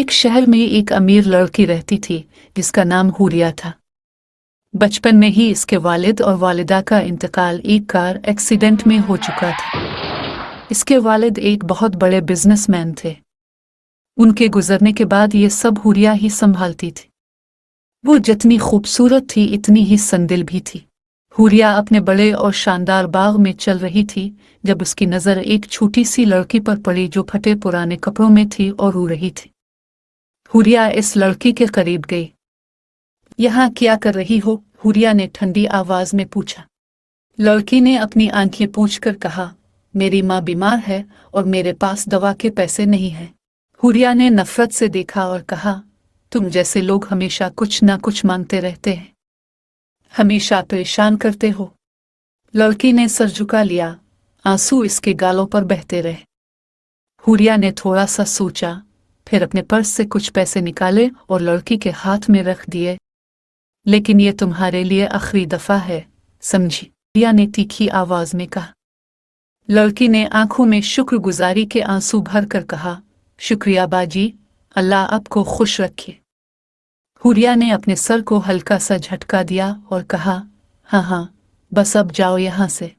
एक शहर में एक अमीर लड़की रहती थी जिसका नाम हुरिया था। बचपन में ही इसके वालिद और वालिदा का इंतकाल एक कार एक्सीडेंट में हो चुका था। इसके वालिद एक बहुत बड़े बिजनेसमैन थे। उनके गुजरने के बाद ये सब हुरिया ही संभालती थी। वो जितनी खूबसूरत थी इतनी ही संदिल भी थी। हुरिया अपने बड़े और शानदार बाग में चल रही थी जब उसकी नज़र एक छोटी सी लड़की पर पड़ी जो फटे पुराने कपड़ों में थी और रो रही थी। हुरिया इस लड़की के करीब गई। यहाँ क्या कर रही हो? हुरिया ने ठंडी आवाज में पूछा। लड़की ने अपनी आंखें पोंछकर कहा, मेरी माँ बीमार है और मेरे पास दवा के पैसे नहीं हैं। हुरिया ने नफरत से देखा और कहा, तुम जैसे लोग हमेशा कुछ ना कुछ मांगते रहते हैं, हमेशा परेशान करते हो। लड़की ने सर झुका लिया, आंसू इसके गालों पर बहते रहे। हुरिया ने थोड़ा सा सोचा, फिर अपने पर्स से कुछ पैसे निकाले और लड़की के हाथ में रख दिए। लेकिन ये तुम्हारे लिए आखिरी दफा है, समझी? हुरिया ने तीखी आवाज में कहा। लड़की ने आंखों में शुक्रगुजारी के आंसू भर कर कहा, शुक्रिया बाजी, अल्लाह आपको खुश रखे। हुरिया ने अपने सर को हल्का सा झटका दिया और कहा, हाँ, बस अब जाओ यहाँ से।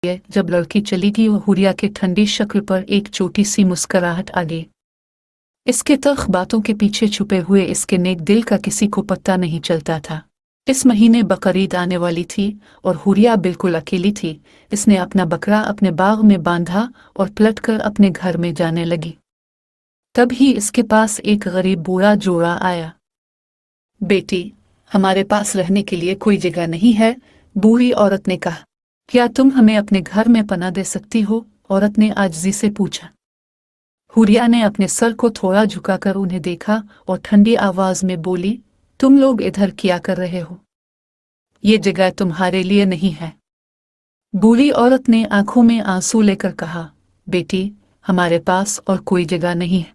जब लड़की चली गई हुरिया के ठंडी शक्ल पर एक छोटी सी मुस्कुराहट आ गई। इसके तल्ख बातों के पीछे छुपे हुए इसके नेक दिल का किसी को पता नहीं चलता था। इस महीने बकरीद आने वाली थी और हुरिया बिल्कुल अकेली थी। इसने अपना बकरा अपने बाग में बांधा और पलटकर अपने घर में जाने लगी। तभी इसके पास एक गरीब बूढ़ा जोड़ा आया। बेटी, हमारे पास रहने के लिए कोई जगह नहीं है, बूढ़ी औरत ने कहा। क्या तुम हमें अपने घर में पनाह दे सकती हो? औरत ने आजिज़ी से पूछा। हुरिया ने अपने सर को थोड़ा झुकाकर उन्हें देखा और ठंडी आवाज में बोली, तुम लोग इधर क्या कर रहे हो? ये जगह तुम्हारे लिए नहीं है। बूढ़ी औरत ने आंखों में आंसू लेकर कहा, बेटी, हमारे पास और कोई जगह नहीं है।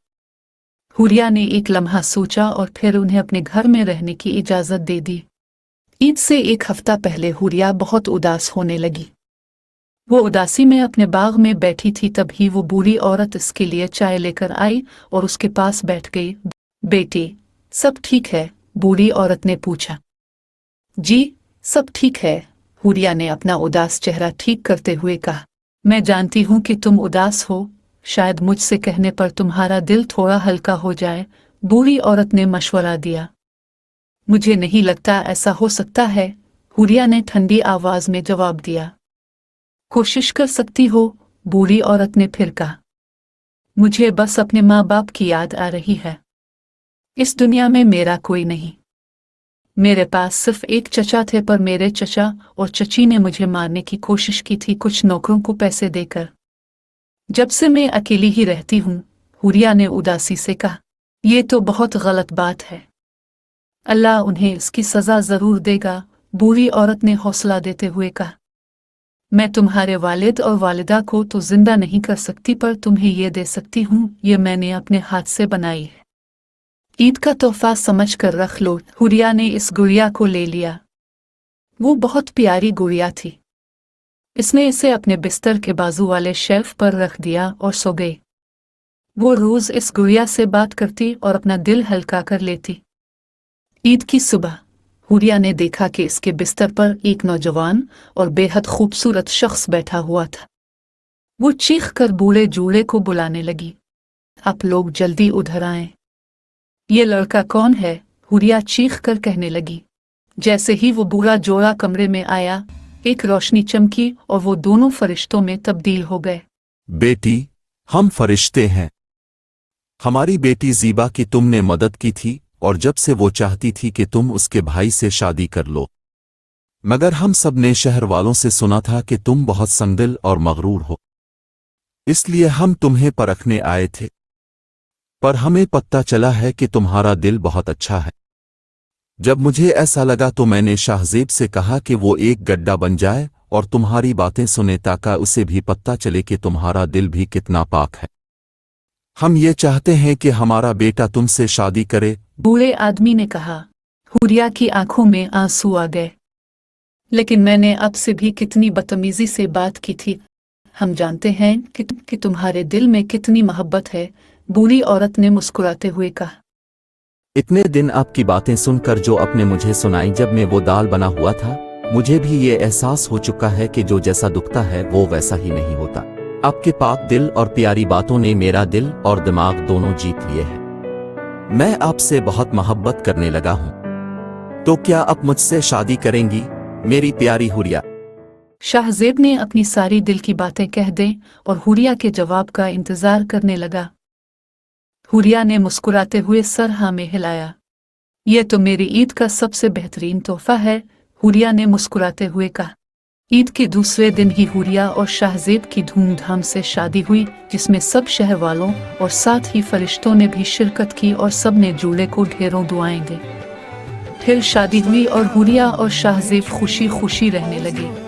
हुरिया ने एक लम्हा सोचा और फिर उन्हें अपने घर में रहने की इजाजत दे दी। ईद से एक हफ्ता पहले हुरिया बहुत उदास होने लगी। वो उदासी में अपने बाग में बैठी थी, तभी वो बूढ़ी औरत इसके लिए चाय लेकर आई और उसके पास बैठ गई। बेटी, सब ठीक है? बूढ़ी औरत ने पूछा। जी, सब ठीक है, हुरिया ने अपना उदास चेहरा ठीक करते हुए कहा। मैं जानती हूँ कि तुम उदास हो, शायद मुझसे कहने पर तुम्हारा दिल थोड़ा हल्का हो जाए, बूढ़ी औरत ने मशवरा दिया। मुझे नहीं लगता ऐसा हो सकता है, हुरिया ने ठंडी आवाज में जवाब दिया। कोशिश कर सकती हो, बूढ़ी औरत ने फिर कहा। मुझे बस अपने माँ बाप की याद आ रही है। इस दुनिया में मेरा कोई नहीं। मेरे पास सिर्फ एक चचा थे, पर मेरे चचा और चची ने मुझे मारने की कोशिश की थी कुछ नौकरों को पैसे देकर। जब से मैं अकेली ही रहती हूँ, हुरिया ने उदासी से कहा। ये तो बहुत गलत बात है। अल्लाह उन्हें इसकी सजा जरूर देगा, बूढ़ी औरत ने हौसला देते हुए कहा। मैं तुम्हारे वालिद और वालिदा को तो जिंदा नहीं कर सकती, पर तुम्हें ये दे सकती हूँ, ये मैंने अपने हाथ से बनाई है। ईद का तोहफा समझ कर रख लो। हुरिया ने इस गुड़िया को ले लिया। वो बहुत प्यारी गुड़िया थी। इसने इसे अपने बिस्तर के बाजू वाले शेल्फ पर रख दिया और सो गई। वो रोज इस गुड़िया से बात करती और अपना दिल हल्का कर लेती। ईद की सुबह हुरिया ने देखा कि इसके बिस्तर पर एक नौजवान और बेहद खूबसूरत शख्स बैठा हुआ था। वो चीख कर बूढ़े जूड़े को बुलाने लगी, आप लोग जल्दी उधर आएं। ये लड़का कौन है? हुरिया चीख कर कहने लगी। जैसे ही वो बूढ़ा जोड़ा कमरे में आया, एक रोशनी चमकी और वो दोनों फरिश्तों में तब्दील हो गए। बेटी, हम फरिश्ते हैं। हमारी बेटी ज़ीबा की तुमने मदद की थी और जब से वो चाहती थी कि तुम उसके भाई से शादी कर लो, मगर हम सब ने शहर वालों से सुना था कि तुम बहुत संगदिल और मगरूर हो, इसलिए हम तुम्हें परखने आए थे। पर हमें पता चला है कि तुम्हारा दिल बहुत अच्छा है। जब मुझे ऐसा लगा तो मैंने शाहजेब से कहा कि वो एक गड्ढा बन जाए और तुम्हारी बातें सुने, ताकि उसे भी पता चले कि तुम्हारा दिल भी कितना पाक है। हम ये चाहते हैं कि हमारा बेटा तुमसे शादी करे। बूढ़े आदमी ने कहा। हुरिया की आंखों में आंसू आ गए। लेकिन मैंने आपसे भी कितनी बदतमीजी से बात की थी। हम जानते हैं कि तुम्हारे दिल में कितनी मोहब्बत है, बूढ़ी औरत ने मुस्कुराते हुए कहा। इतने दिन आपकी बातें सुनकर जो आपने मुझे सुनाई जब मैं वो दाल बना हुआ था, मुझे भी ये एहसास हो चुका है कि जो जैसा दुखता है वो वैसा ही नहीं होता। आपके पाक दिल और प्यारी बातों ने मेरा दिल और दिमाग दोनों जीत लिए हैं। मैं आपसे बहुत मोहब्बत करने लगा हूं। तो क्या आप मुझसे शादी करेंगी, मेरी प्यारी हुरिया? शाहजेब ने अपनी सारी दिल की बातें कह दी और हुरिया के जवाब का इंतजार करने लगा। हुरिया ने मुस्कुराते हुए सर हाँ में हिलाया। यह तो मेरी ईद का सबसे बेहतरीन तोहफा है, हुरिया ने मुस्कुराते हुए कहा। ईद के दूसरे दिन ही हुरिया और शाहजेब की धूमधाम से शादी हुई, जिसमें सब शहर वालों और साथ ही फरिश्तों ने भी शिरकत की और सब ने दूल्हे को ढेरों दुआएं दी। फिर शादी हुई और हुरिया और शाहजेब खुशी खुशी रहने लगे।